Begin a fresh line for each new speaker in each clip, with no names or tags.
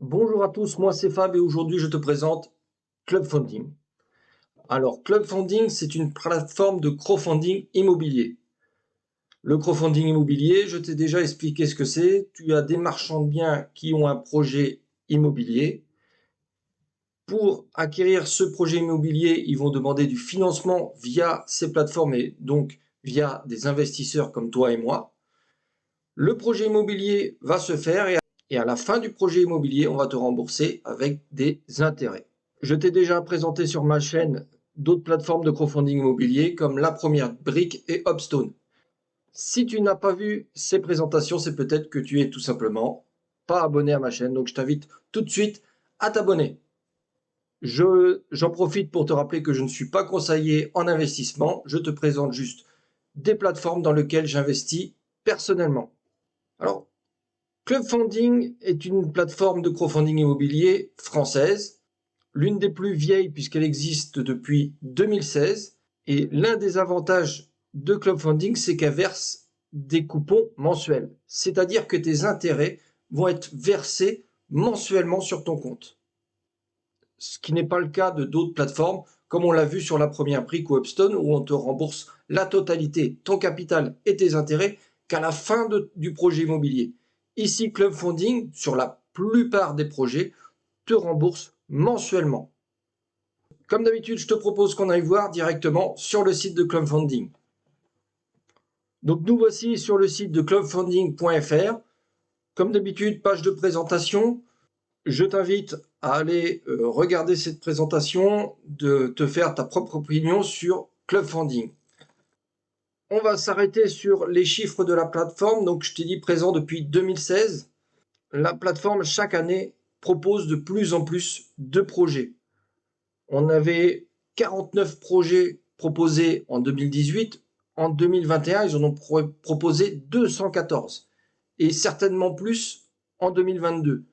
Bonjour à tous, moi c'est Fab et aujourd'hui je te présente Club Funding. Alors Club Funding, c'est une plateforme de crowdfunding immobilier. Le crowdfunding immobilier, je t'ai déjà expliqué ce que c'est. Tu as des marchands de biens qui ont un projet immobilier. Pour acquérir ce projet immobilier, ils vont demander du financement via ces plateformes et donc via des investisseurs comme toi et moi. Le projet immobilier va se faire et à la fin du projet immobilier, on va te rembourser avec des intérêts. Je t'ai déjà présenté sur ma chaîne d'autres plateformes de crowdfunding immobilier comme La Première Brique et Hopstone. Si tu n'as pas vu ces présentations, c'est peut-être que tu es tout simplement pas abonné à ma chaîne. Donc je t'invite tout de suite à t'abonner. J'en profite pour te rappeler que je ne suis pas conseiller en investissement. Je te présente juste des plateformes dans lesquelles j'investis personnellement. Alors, Club Funding est une plateforme de crowdfunding immobilier française, l'une des plus vieilles puisqu'elle existe depuis 2016. Et l'un des avantages de Club Funding, c'est qu'elle verse des coupons mensuels. C'est-à-dire que tes intérêts vont être versés mensuellement sur ton compte. Ce qui n'est pas le cas de d'autres plateformes, comme on l'a vu sur La Première Brique ou Upstone, où on te rembourse la totalité, ton capital et tes intérêts, qu'à la fin du projet immobilier. Ici, Club Funding, sur la plupart des projets, te rembourse mensuellement. Comme d'habitude, je te propose qu'on aille voir directement sur le site de Club Funding. Donc nous voici sur le site de clubfunding.fr. Comme d'habitude, page de présentation. Je t'invite à aller regarder cette présentation, de te faire ta propre opinion sur Club Funding. On va s'arrêter sur les chiffres de la plateforme. Donc je t'ai dit présent depuis 2016. La plateforme, chaque année, propose de plus en plus de projets. On avait 49 projets proposés en 2018. En 2021, ils en ont proposé 214 et certainement plus en 2022.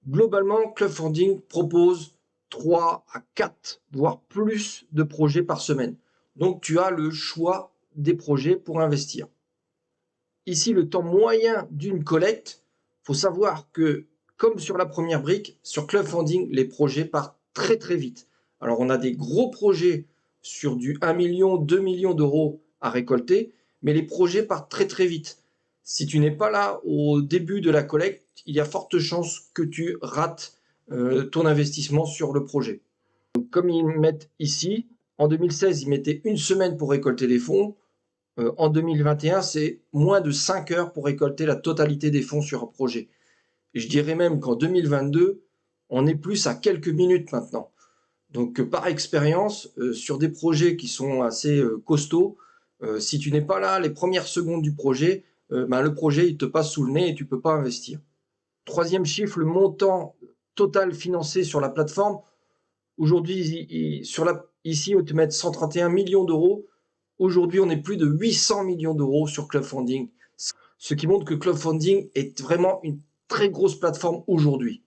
Globalement, Club Funding propose 3 à 4, voire plus de projets par semaine. Donc tu as le choix des projets pour investir. Ici, le temps moyen d'une collecte, il faut savoir que, comme sur La Première Brique, sur Club Funding, les projets partent très très vite. Alors on a des gros projets sur du 1 million, 2 millions d'euros à récolter, mais les projets partent très très vite. Si tu n'es pas là au début de la collecte, il y a forte chance que tu rates ton investissement sur le projet. Donc, comme ils mettent ici, en 2016, ils mettaient une semaine pour récolter les fonds. En 2021, c'est moins de 5 heures pour récolter la totalité des fonds sur un projet. Et je dirais même qu'en 2022, on est plus à quelques minutes maintenant. Donc par expérience, sur des projets qui sont assez costauds, si tu n'es pas là les premières secondes du projet, le projet il te passe sous le nez et tu ne peux pas investir. Troisième chiffre, le montant total financé sur la plateforme. Aujourd'hui, ici, on te met 131 millions d'euros. Aujourd'hui, on est plus de 800 millions d'euros sur Club Funding, ce qui montre que Club Funding est vraiment une très grosse plateforme aujourd'hui.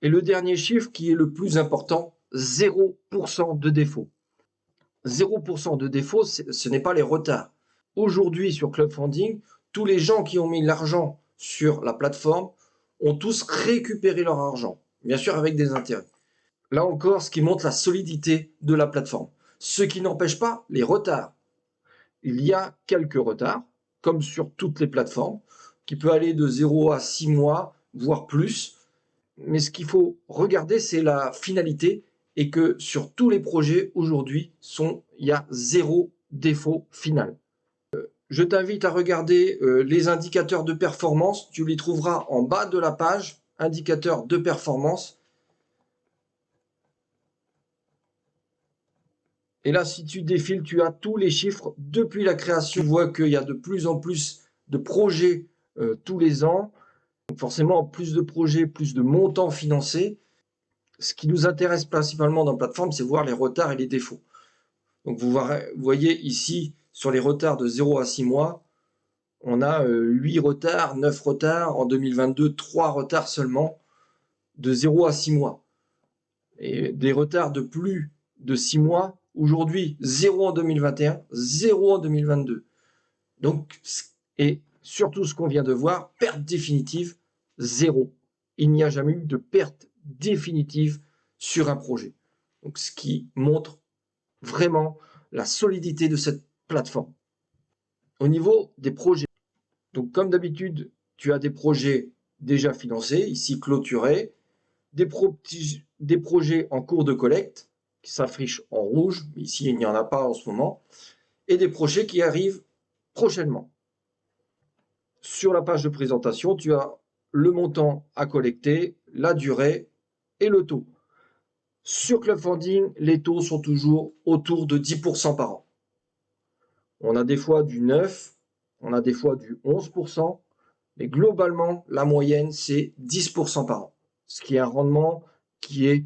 Et le dernier chiffre qui est le plus important, 0% de défaut. 0% de défaut, ce n'est pas les retards. Aujourd'hui, sur Club Funding, tous les gens qui ont mis l'argent sur la plateforme ont tous récupéré leur argent, bien sûr avec des intérêts. Là encore, ce qui montre la solidité de la plateforme. Ce qui n'empêche pas les retards. Il y a quelques retards, comme sur toutes les plateformes, qui peut aller de 0 à 6 mois, voire plus. Mais ce qu'il faut regarder, c'est la finalité et que sur tous les projets aujourd'hui, il y a 0 défaut final. Je t'invite à regarder les indicateurs de performance. Tu les trouveras en bas de la page, indicateurs de performance. Et là, si tu défiles, tu as tous les chiffres depuis la création. Tu vois qu'il y a de plus en plus de projets tous les ans. Donc forcément, plus de projets, plus de montants financés. Ce qui nous intéresse principalement dans la plateforme, c'est voir les retards et les défauts. Donc vous voyez ici, sur les retards de 0 à 6 mois, on a 8 retards, 9 retards. En 2022, 3 retards seulement de 0 à 6 mois. Et des retards de plus de 6 mois, aujourd'hui 0 en 2021, 0 en 2022. Donc, et surtout ce qu'on vient de voir, perte définitive, 0. il n'y a jamais eu de perte définitive sur un projet. Donc, ce qui montre vraiment la solidité de cette plateforme. Au niveau des projets, donc comme d'habitude, tu as des projets déjà financés, ici clôturés, des projets en cours de collecte qui s'affichent en rouge, mais ici il n'y en a pas en ce moment, et des projets qui arrivent prochainement. Sur la page de présentation, tu as le montant à collecter, la durée et le taux. Sur Club Funding, les taux sont toujours autour de 10% par an. On a des fois du 9, on a des fois du 11%, mais globalement, la moyenne, c'est 10% par an, ce qui est un rendement qui est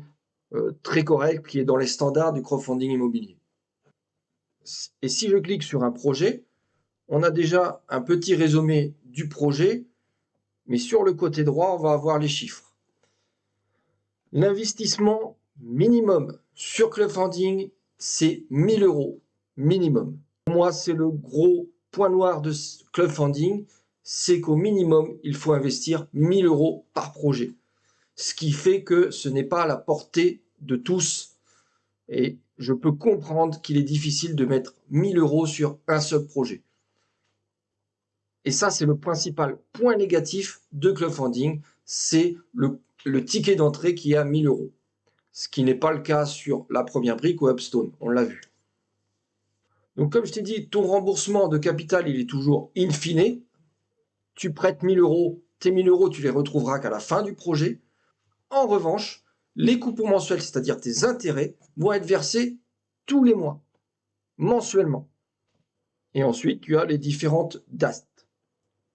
très correct, qui est dans les standards du crowdfunding immobilier. Et si je clique sur un projet, on a déjà un petit résumé du projet, mais sur le côté droit, on va avoir les chiffres. L'investissement minimum sur Club Funding, c'est 1000 € minimum. Pour moi, c'est le gros point noir de Club Funding, c'est qu'au minimum, il faut investir 1000 € par projet. Ce qui fait que ce n'est pas à la portée de tous. Et je peux comprendre qu'il est difficile de mettre 1000 € sur un seul projet. Et ça, c'est le principal point négatif de Club Funding, c'est le ticket d'entrée qui est à 1000 €. Ce qui n'est pas le cas sur La Première Brique ou Upstone, on l'a vu. Donc comme je t'ai dit, ton remboursement de capital, il est toujours in fine. Tu prêtes 1000 €, tes 1000 €, tu les retrouveras qu'à la fin du projet. En revanche, les coupons mensuels, c'est-à-dire tes intérêts, vont être versés tous les mois, mensuellement. Et ensuite, tu as les différentes dates.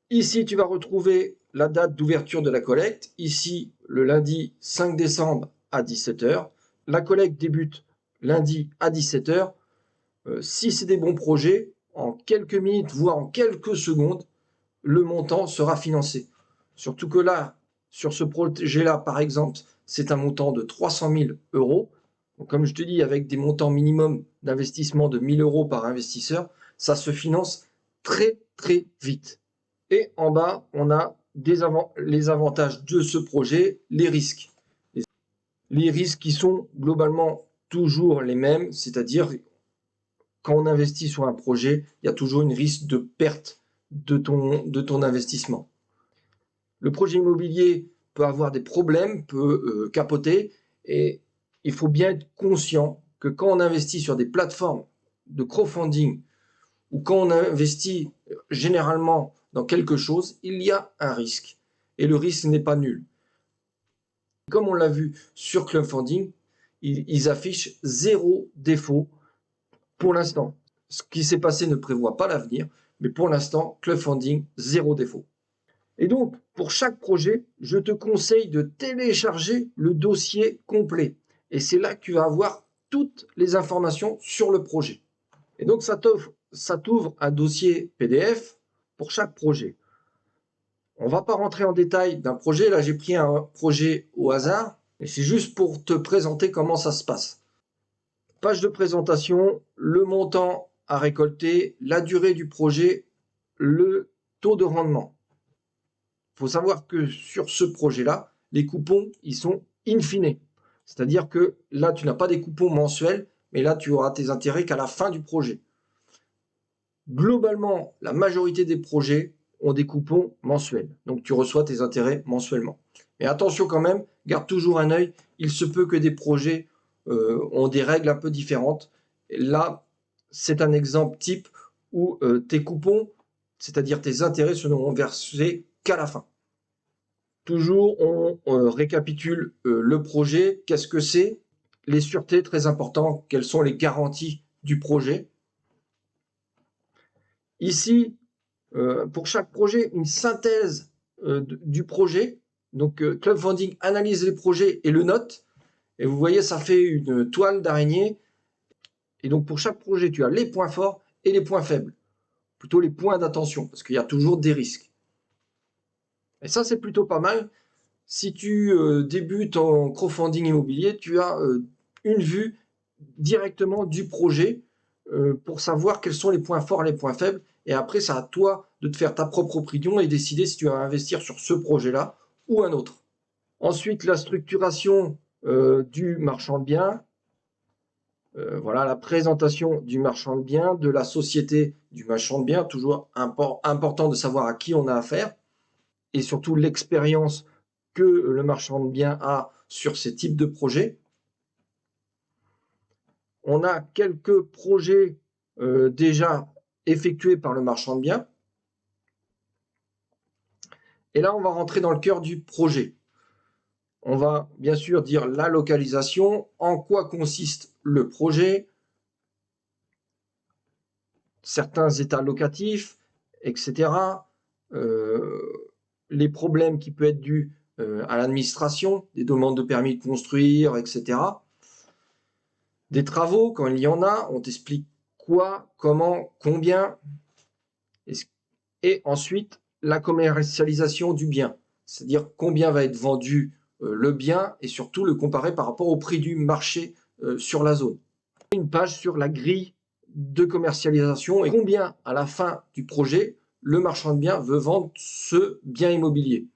Ici, tu vas retrouver la date d'ouverture de la collecte. Ici, le lundi 5 décembre à 17 h. La collecte débute lundi à 17 h. Si c'est des bons projets, en quelques minutes, voire en quelques secondes, le montant sera financé. Surtout que là, sur ce projet-là, par exemple, c'est un montant de 300 000 €. Donc, comme je te dis, avec des montants minimum d'investissement de 1000 € par investisseur, ça se finance très, très vite. Et en bas, on a les avantages de ce projet, les risques. Les risques qui sont globalement toujours les mêmes, c'est-à-dire quand on investit sur un projet, il y a toujours une risque de perte de ton investissement. Le projet immobilier peut avoir des problèmes, peut capoter, et il faut bien être conscient que quand on investit sur des plateformes de crowdfunding ou quand on investit généralement dans quelque chose, il y a un risque. Et le risque n'est pas nul. Comme on l'a vu sur Club Funding, ils affichent 0 défaut pour l'instant. Ce qui s'est passé ne prévoit pas l'avenir, mais pour l'instant, Club Funding, 0 défaut. Et donc, pour chaque projet, je te conseille de télécharger le dossier complet. Et c'est là que tu vas avoir toutes les informations sur le projet. Et donc, ça t'ouvre un dossier PDF pour chaque projet. On ne va pas rentrer en détail d'un projet. Là, j'ai pris un projet au hasard. Et c'est juste pour te présenter comment ça se passe. Page de présentation, le montant à récolter, la durée du projet, le taux de rendement. Il faut savoir que sur ce projet-là, les coupons, ils sont in fine. C'est-à-dire que là, tu n'as pas des coupons mensuels, mais là, tu auras tes intérêts qu'à la fin du projet. Globalement, la majorité des projets ont des coupons mensuels. Donc, tu reçois tes intérêts mensuellement. Mais attention quand même, garde toujours un œil. Il se peut que des projets ont des règles un peu différentes. Et là, c'est un exemple type où tes coupons, c'est-à-dire tes intérêts, seront versés qu'à la fin. Toujours, on récapitule le projet. Qu'est-ce que c'est? Les sûretés, très important. Quelles sont les garanties du projet? Ici, pour chaque projet, une synthèse du projet. Donc, Club Funding analyse les projets et le note. Et vous voyez, ça fait une toile d'araignée. Et donc, pour chaque projet, tu as les points forts et les points faibles. Plutôt les points d'attention, parce qu'il y a toujours des risques. Et ça, c'est plutôt pas mal. Si tu débutes en crowdfunding immobilier, tu as une vue directement du projet pour savoir quels sont les points forts et les points faibles. Et après, c'est à toi de te faire ta propre opinion et décider si tu vas investir sur ce projet-là ou un autre. Ensuite, la structuration du marchand de biens. Voilà la présentation du marchand de biens, de la société du marchand de biens, toujours important de savoir à qui on a affaire, et surtout l'expérience que le marchand de biens a sur ces types de projets. On a quelques projets déjà effectués par le marchand de biens. Et là, on va rentrer dans le cœur du projet. On va bien sûr dire la localisation, en quoi consiste le projet, certains états locatifs, etc. Les problèmes qui peuvent être dus à l'administration, des demandes de permis de construire, etc. Des travaux, quand il y en a, on t'explique quoi, comment, combien. Et ensuite, la commercialisation du bien, c'est-à-dire combien va être vendu le bien et surtout le comparer par rapport au prix du marché sur la zone. Une page sur la grille de commercialisation et combien à la fin du projet le marchand de biens veut vendre ce bien immobilier.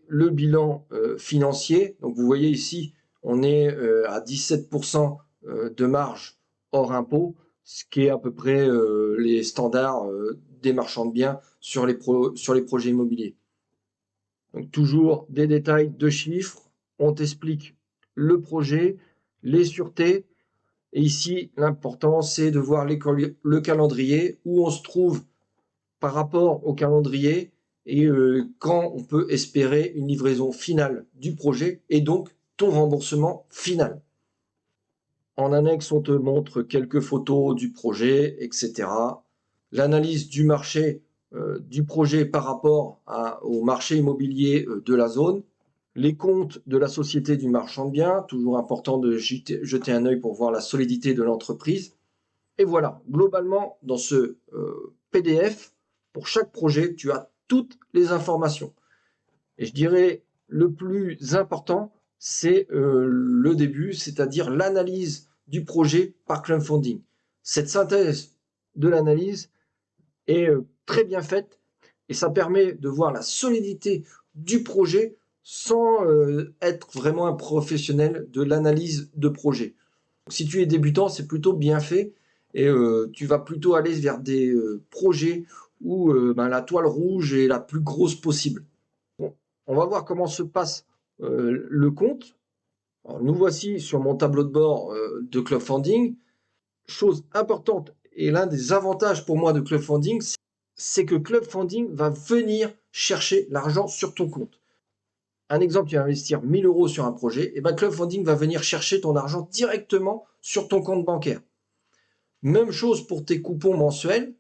Le bilan financier, donc vous voyez ici, on est à 17% de marge hors impôt, ce qui est à peu près les standards des marchands de biens sur les projets immobiliers. Donc toujours des détails de chiffres, on t'explique le projet, les sûretés, et ici l'important c'est de voir le calendrier, où on se trouve par rapport au calendrier et quand on peut espérer une livraison finale du projet et donc ton remboursement final. En annexe, on te montre quelques photos du projet, etc. L'analyse du marché du projet par rapport au marché immobilier de la zone. Les comptes de la société du marchand de biens, toujours important de jeter un œil pour voir la solidité de l'entreprise. Et voilà, globalement, dans ce PDF, pour chaque projet, tu as toutes les informations. Et je dirais, le plus important, c'est le début, c'est-à-dire l'analyse du projet par crowdfunding. Cette synthèse de l'analyse est très bien faite et ça permet de voir la solidité du projet sans être vraiment un professionnel de l'analyse de projet. Si tu es débutant, c'est plutôt bien fait et tu vas plutôt aller vers des projets où la toile rouge est la plus grosse possible. Bon, on va voir comment se passe le compte. Alors, nous voici sur mon tableau de bord de crowdfunding. Chose importante et l'un des avantages pour moi de crowdfunding, c'est que crowdfunding va venir chercher l'argent sur ton compte. Un exemple, tu vas investir 1 000 € sur un projet, et crowdfunding va venir chercher ton argent directement sur ton compte bancaire. Même chose pour tes coupons mensuels,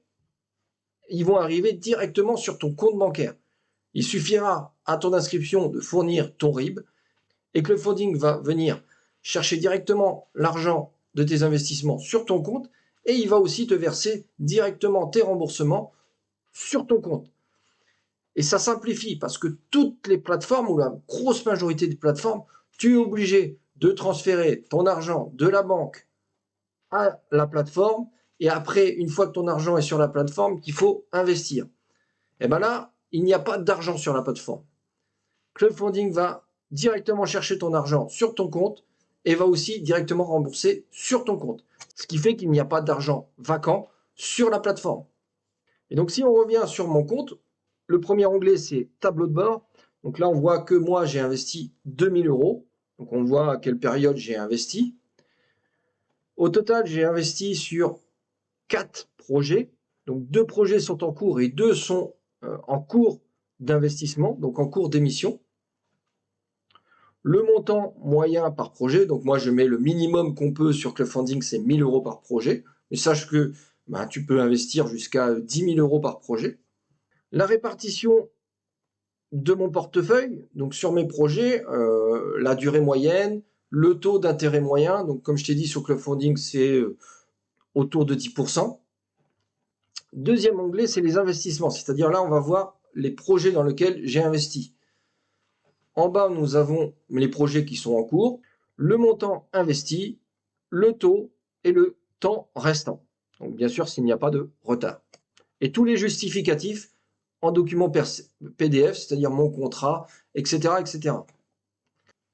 ils vont arriver directement sur ton compte bancaire. Il suffira à ton inscription de fournir ton RIB et crowdfunding va venir chercher directement l'argent de tes investissements sur ton compte et il va aussi te verser directement tes remboursements sur ton compte. Et ça simplifie parce que toutes les plateformes, ou la grosse majorité des plateformes, tu es obligé de transférer ton argent de la banque à la plateforme et après, une fois que ton argent est sur la plateforme, qu'il faut investir. Et bien là, il n'y a pas d'argent sur la plateforme. Crowdfunding va directement chercher ton argent sur ton compte et va aussi directement rembourser sur ton compte. Ce qui fait qu'il n'y a pas d'argent vacant sur la plateforme. Et donc, si on revient sur mon compte, le premier onglet, c'est tableau de bord. Donc là, on voit que moi, j'ai investi 2 000 €. Donc, on voit à quelle période j'ai investi. Au total, j'ai investi sur 4 projets. Donc, 2 projets sont en cours et 2 sont en cours d'investissement, donc en cours d'émission. Le montant moyen par projet, donc moi je mets le minimum qu'on peut sur crowdfunding, c'est 1 000 € par projet. Mais sache que tu peux investir jusqu'à 10 000 € par projet. La répartition de mon portefeuille, donc sur mes projets, la durée moyenne, le taux d'intérêt moyen, donc comme je t'ai dit sur crowdfunding, c'est autour de 10%. Deuxième onglet, c'est les investissements, c'est-à-dire là on va voir les projets dans lesquels j'ai investi. En bas, nous avons les projets qui sont en cours, le montant investi, le taux et le temps restant. Donc bien sûr, s'il n'y a pas de retard. Et tous les justificatifs en document PDF, c'est-à-dire mon contrat, etc., etc.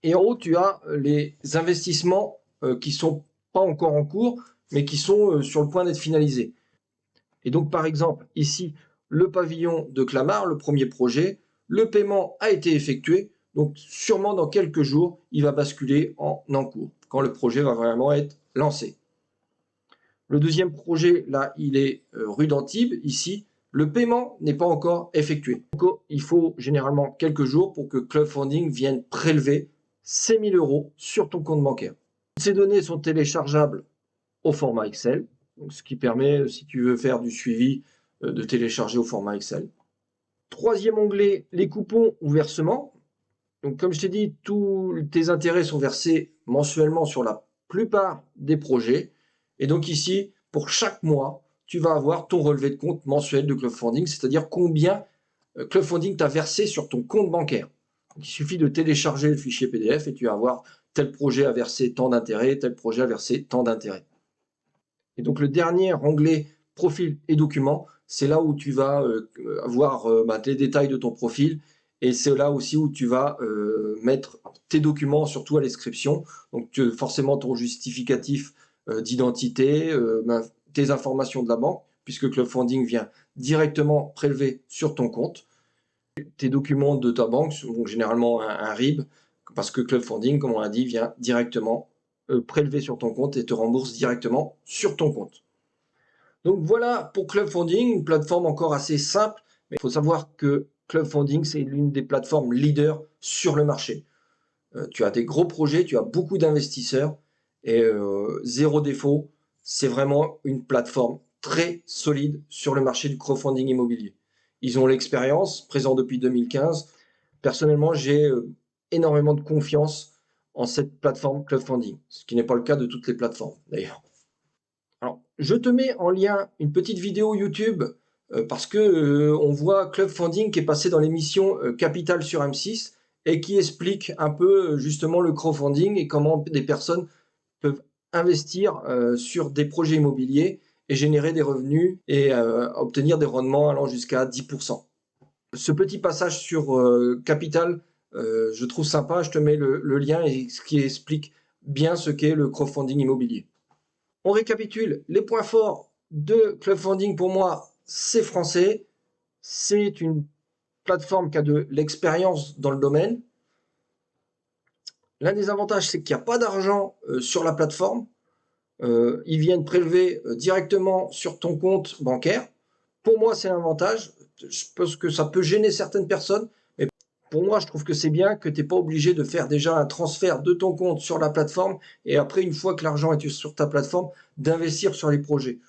Et en haut, tu as les investissements qui ne sont pas encore en cours, mais qui sont sur le point d'être finalisés. Et donc, par exemple, ici, le pavillon de Clamart, le premier projet, le paiement a été effectué. Donc, sûrement dans quelques jours, il va basculer en cours, quand le projet va vraiment être lancé. Le deuxième projet, là, il est rue d'Antibes, ici. Le paiement n'est pas encore effectué. Donc, il faut généralement quelques jours pour que Club Funding vienne prélever ces 1 000 € sur ton compte bancaire. Ces données sont téléchargeables au format Excel, donc ce qui permet, si tu veux faire du suivi, de télécharger au format Excel. Troisième onglet, les coupons ou versements. Donc, comme je t'ai dit, tous tes intérêts sont versés mensuellement sur la plupart des projets. Et donc ici, pour chaque mois, tu vas avoir ton relevé de compte mensuel de Club Funding, c'est-à-dire combien Club Funding t'a versé sur ton compte bancaire. Donc, il suffit de télécharger le fichier PDF et tu vas avoir tel projet a versé tant d'intérêts, tel projet a versé tant d'intérêts. Et donc le dernier onglet profil et documents, c'est là où tu vas avoir les détails de ton profil, et c'est là aussi où tu vas mettre tes documents, surtout à l'inscription. Donc forcément ton justificatif d'identité, tes informations de la banque, puisque Club Funding vient directement prélever sur ton compte. Tes documents de ta banque, donc généralement un RIB, parce que Club Funding, comme on l'a dit, vient directement prélever sur ton compte et te rembourse directement sur ton compte. Donc voilà pour Club Funding, une plateforme encore assez simple, mais il faut savoir que Club Funding, c'est l'une des plateformes leaders sur le marché. Tu as des gros projets, tu as beaucoup d'investisseurs et zéro défaut, c'est vraiment une plateforme très solide sur le marché du crowdfunding immobilier. Ils ont l'expérience, présent depuis 2015. Personnellement, j'ai énormément de confiance en cette plateforme Club Funding, ce qui n'est pas le cas de toutes les plateformes d'ailleurs. Alors, je te mets en lien une petite vidéo YouTube parce que on voit Club Funding qui est passé dans l'émission Capital sur M6 et qui explique un peu justement le crowdfunding et comment des personnes peuvent investir sur des projets immobiliers et générer des revenus et obtenir des rendements allant jusqu'à 10%. Ce petit passage sur Capital, je trouve sympa, je te mets le lien et ce qui explique bien ce qu'est le crowdfunding immobilier. On récapitule les points forts de Club Funding. Pour moi, c'est français, c'est une plateforme qui a de l'expérience dans le domaine. L'un des avantages, c'est qu'il n'y a pas d'argent sur la plateforme. Ils viennent prélever directement sur ton compte bancaire. Pour moi, c'est un avantage. Je pense que ça peut gêner certaines personnes, mais pour moi, je trouve que c'est bien que tu n'es pas obligé de faire déjà un transfert de ton compte sur la plateforme et après, une fois que l'argent est sur ta plateforme, d'investir sur les projets.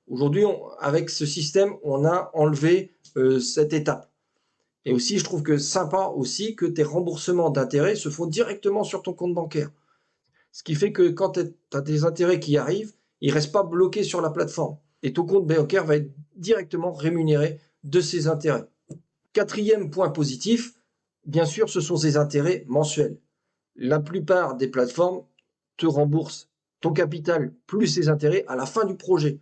Aujourd'hui, avec ce système, on a enlevé cette étape. Et aussi, je trouve que sympa aussi que tes remboursements d'intérêts se font directement sur ton compte bancaire. Ce qui fait que quand tu as des intérêts qui arrivent, ils ne restent pas bloqués sur la plateforme. Et ton compte bancaire va être directement rémunéré de ces intérêts. Quatrième point positif, bien sûr, ce sont ces intérêts mensuels. La plupart des plateformes te remboursent ton capital plus ces intérêts à la fin du projet.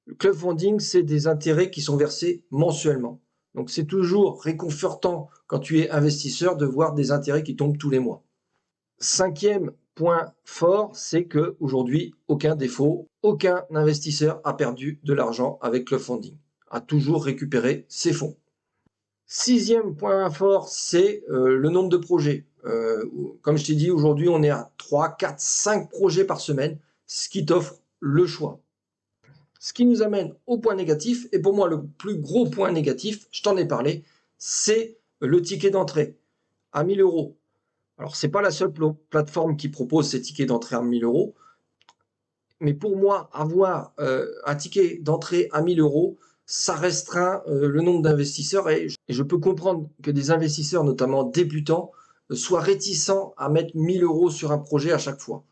Le Club Funding, c'est des intérêts qui sont versés mensuellement. Donc c'est toujours réconfortant quand tu es investisseur de voir des intérêts qui tombent tous les mois. Cinquième point fort, c'est qu'aujourd'hui, aucun défaut, aucun investisseur a perdu de l'argent avec Club Funding, a toujours récupéré ses fonds. Sixième point fort, c'est le nombre de projets. Comme je t'ai dit, aujourd'hui, on est à 3, 4, 5 projets par semaine, ce qui t'offre le choix. Ce qui nous amène au point négatif, et pour moi, le plus gros point négatif, je t'en ai parlé, c'est le ticket d'entrée à 1 000 €. Alors, ce n'est pas la seule plateforme qui propose ces tickets d'entrée à 1 000 €, mais pour moi, avoir un ticket d'entrée à 1 000 €, ça restreint le nombre d'investisseurs et je peux comprendre que des investisseurs, notamment débutants, soient réticents à mettre 1 000 € sur un projet à chaque fois.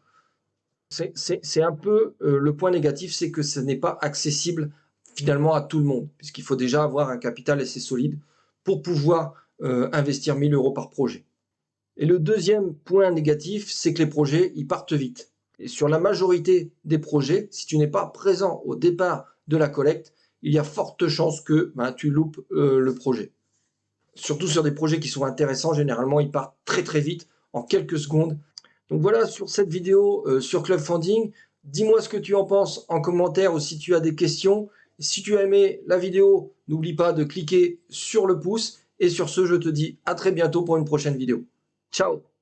C'est un peu le point négatif, c'est que ce n'est pas accessible finalement à tout le monde, puisqu'il faut déjà avoir un capital assez solide pour pouvoir investir 1 000 € par projet. Et le deuxième point négatif, c'est que les projets, ils partent vite. Et sur la majorité des projets, si tu n'es pas présent au départ de la collecte, il y a forte chance que tu loupes le projet. Surtout sur des projets qui sont intéressants, généralement, ils partent très très vite. en quelques secondes. Donc voilà sur cette vidéo sur Club Funding. Dis-moi ce que tu en penses en commentaire ou si tu as des questions. Si tu as aimé la vidéo, n'oublie pas de cliquer sur le pouce. Et sur ce, je te dis à très bientôt pour une prochaine vidéo. Ciao!